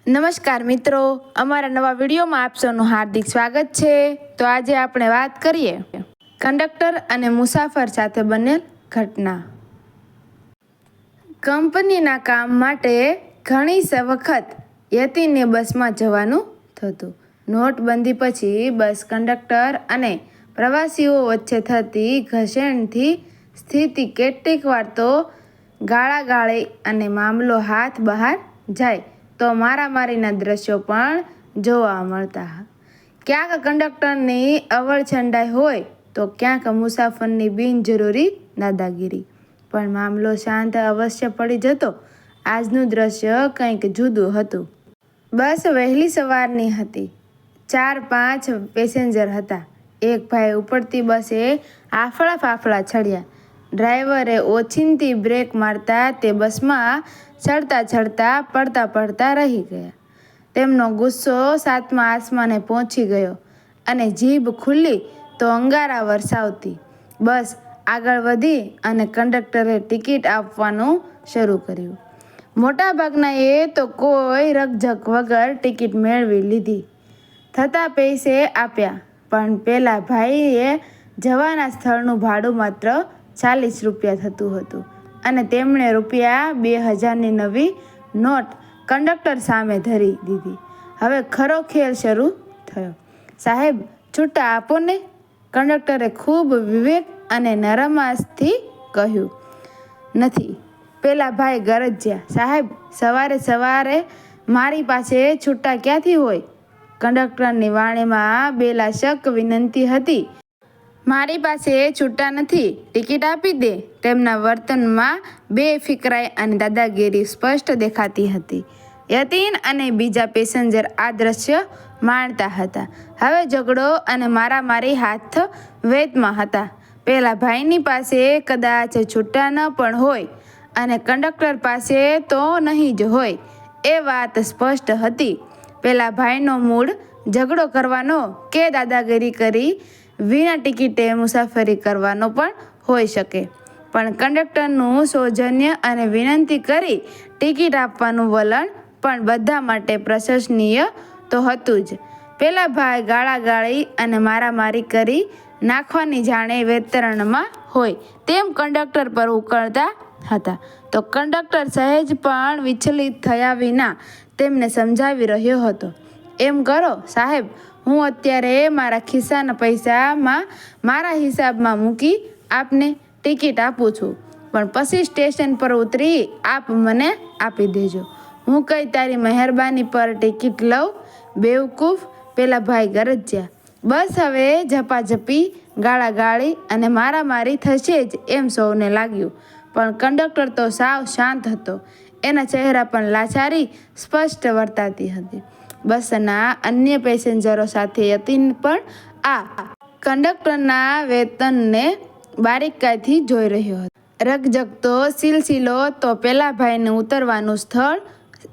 નમસ્કાર મિત્રો, અમારા નવા વિડીયોમાં આપ સૌનું હાર્દિક સ્વાગત છે। તો આજે આપણે વાત કરીએ કંડક્ટર અને મુસાફર સાથે બનેલ ઘટના। કંપનીના કામ માટે ઘણી વખત યતિનને બસમાં જવાનું થતું। નોટબંધી પછી બસ કંડક્ટર અને પ્રવાસીઓ વચ્ચે થતી ઘર્ષણથી સ્થિતિ કેટલીક વાર તો ગાળાગાળી અને મામલો હાથ બહાર જાય તો મારામારીના દ્રશ્યો પણ જોવા મળતા। ક્યાંક કંડક્ટરની અવળછંડાઈ હોય તો ક્યાંક મુસાફરની બિનજરૂરી દાદાગીરી, પણ મામલો શાંત અવશ્ય પડી જતો। આજનું દ્રશ્ય કંઈક જુદું હતું। બસ વહેલી સવારની હતી। 4-5 પેસેન્જર હતા। એક ભાઈ ઉપડતી બસે આફળા ફાફડા ચડ્યા। ડ્રાઈવરે ઓચિંતી બ્રેક મારતા તે બસમાં ચડતા પડતા રહી ગયા। તેમનો ગુસ્સો 7મા આસમાને પહોંચી ગયો અને જીભ ખુલ્લી તો અંગારા વરસાવતી। બસ આગળ વધી અને કંડક્ટરે ટિકિટ આપવાનું શરૂ કર્યું। મોટાભાગનાએ તો કોઈ રકઝક વગર ટિકિટ મેળવી લીધી, થતા પૈસે આપ્યા, પણ પેલા ભાઈએ જવાના સ્થળનું ભાડું માત્ર 40 રૂપિયા થતું હતું અને તેમણે રૂપિયા 2000ની નવી નોટ કંડક્ટર સામે ધરી દીધી। હવે ખરો ખેલ શરૂ થયો। સાહેબ, છૂટા આપો ને, કંડક્ટરે ખૂબ વિવેક અને નરમાશથી કહ્યું। નથી, પેલા ભાઈ ગરજ્યા। સાહેબ, સવારે મારી પાસે છૂટા ક્યાંથી હોય? કંડક્ટરની વાણીમાં બેલાશક વિનંતી હતી। મારી પાસે છૂટા નથી, ટિકિટ આપી દે। તેમના વર્તનમાં બેફિકરાઈ અને દાદાગીરી સ્પષ્ટ દેખાતી હતી। યતિન અને બીજા પેસેન્જર આ દ્રશ્ય માણતા હતા। હવે ઝઘડો અને મારામારી હાથ વેતમાં હતા। પેલા ભાઈની પાસે કદાચ છૂટા ન પણ હોય અને કંડક્ટર પાસે તો નહીં જ હોય, એ વાત સ્પષ્ટ હતી। પેલા ભાઈનો મૂડ ઝઘડો કરવાનો કે દાદાગીરી કરી વિના ટિકિટે મુસાફરી કરવાનો પણ હોઈ શકે, પણ કંડક્ટરનું સૌજન્ય અને વિનંતી કરી ટિકિટ આપવાનું વલણ પણ બધા માટે પ્રશંસનીય તો હતું જ। પેલા ભાઈ ગાળાગાળી અને મારામારી કરી નાખવાની જાણે વેતરણમાં હોય તેમ કંડક્ટર પર ઉકળતા હતા, તો કંડક્ટર સહેજ પણ વિચલિત થયા વિના તેમને સમજાવી રહ્યો હતો। એમ કરો સાહેબ, હું અત્યારે મારા ખિસ્સાના પૈસામાં મારા હિસાબમાં મૂકી આપને ટિકિટ આપું છું, પણ પછી સ્ટેશન પર ઉતરી આપ મને આપી દેજો। હું કઈ તારી મહેરબાની પર ટિકિટ લઉં? બેવકૂફ, પેલા ભાઈ ગરજ્યા। બસ હવે ઝપાઝપી, ગાળાગાળી અને મારામારી થશે જ એમ સૌને લાગ્યું, પણ કંડક્ટર તો સાવ શાંત હતો। એના ચહેરા પર લાચારી સ્પષ્ટ વર્તાતી હતી। બસના અન્ય પેસેન્જરો સાથે યતિન પણ આ કંડક્ટરના વેતનને બારીકાઈથી જોઈ રહ્યો હતો। રકઝકતો સિલસિલો તો પેલા ભાઈને ઉતરવાનું સ્થળ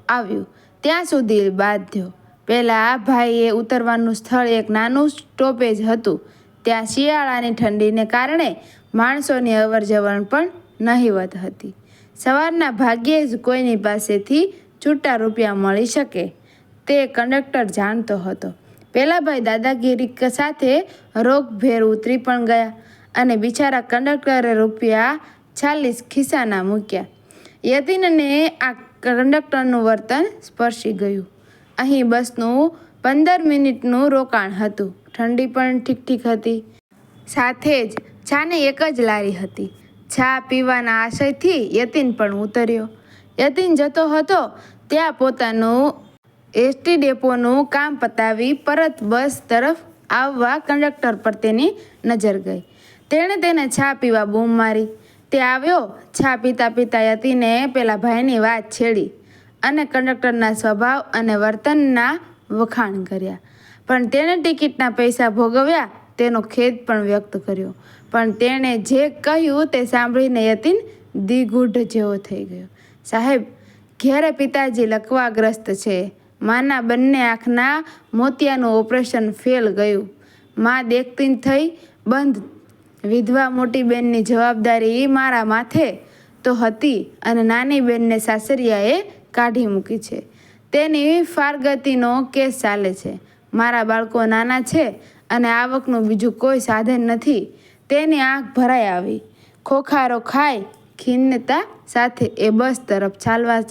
આવ્યું ત્યાં સુધી બાંધ્યો। પેલા ભાઈએ ઉતરવાનું સ્થળ એક નાનું સ્ટોપેજ હતું। ત્યાં શિયાળાની ઠંડીને કારણે માણસોની અવરજવર પણ નહિવત હતી। સવારના ભાગ્યે જ કોઈની પાસેથી છૂટા રૂપિયા મળી શકે તે કંડક્ટર જાણતો હતો। પેલા ભાઈ દાદાગીરી સાથે રોકભેર ઉતરી પણ ગયા અને બિચારા કંડક્ટરે રૂપિયા 40 ખિસ્સાના મૂક્યા। યતિનને આ કંડક્ટરનું વર્તન સ્પર્શી ગયું। અહીં બસનું 15 મિનિટનું રોકાણ હતું। ઠંડી પણ ઠીક હતી, સાથે જ ચાની એક જ લારી હતી। ચા પીવાના આશયથી યતિન પણ ઉતર્યો। યતિન જતો હતો ત્યાં પોતાનું એસટી ડેપોનું કામ પતાવી પરત બસ તરફ આવવા કંડક્ટર પર તેની નજર ગઈ। તેણે તેને ચા પીવા બૂમ મારી। તે આવ્યો। ચા પીતા યતિને પેલા ભાઈની વાત છેડી અને કંડક્ટરના સ્વભાવ અને વર્તનના વખાણ કર્યા, પણ તેણે ટિકિટના પૈસા ભોગવ્યા તેનો ખેદ પણ વ્યક્ત કર્યો। પણ તેણે જે કહ્યું તે સાંભળીને યતિન દિગૂઢ જેવો થઈ ગયો। સાહેબ, ઘેરે પિતાજી લકવાગ્રસ્ત છે। માના બંને આંખના મોતિયાનું ઓપરેશન ફેલ ગયું। માં દેખતી થઈ બંધ। વિધવા મોટી બેનની જવાબદારી મારા માથે તો હતી અને નાની બેનને સાસરિયાએ કાઢી મૂકી છે। તેની ફારગતીનો કેસ ચાલે છે. મારા બાળકો નાના છે અને આવકનું બીજું કોઈ સાધન નથી. તેની આંખ ભરાઈ આવી. ખોખારો ખાઈ ખિન્નતા સાથે એ બસ તરફ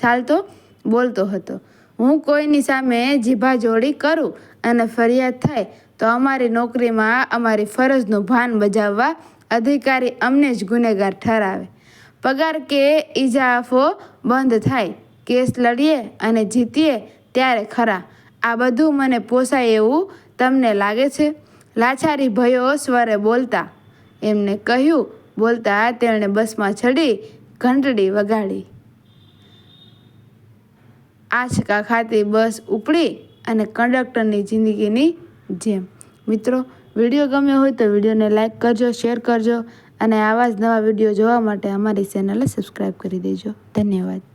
ચાલતો બોલતો હતો. હું કોઈની સામે જીભાજોડી કરું અને ફરિયાદ થાય તો અમારી નોકરીમાં અમારી ફરજનું ભાન બજાવવા અધિકારી અમને જ ગુનેગાર ઠરાવે. પગાર કે ઇજાફો બંધ થાય. કેસ લડીએ અને જીતીએ ત્યારે ખરા. આ બધું મને પોસાય એવું તમને લાગે છે? લાચારી ભયો સ્વરે બોલતા એમને કહ્યું. બોલતા તેણે બસમાં ચડી ઘંટડી વગાડી. આંચકા ખાતી બસ ઉપડી અને કંડક્ટરની જિંદગીની જેમ. મિત્રો, વિડીયો ગમ્યો હોય તો વિડીયોને લાઇક કરજો, શેર કરજો અને આવા જ નવા વિડીયો જોવા માટે અમારી ચેનલને સબસ્ક્રાઈબ કરી દેજો. ધન્યવાદ.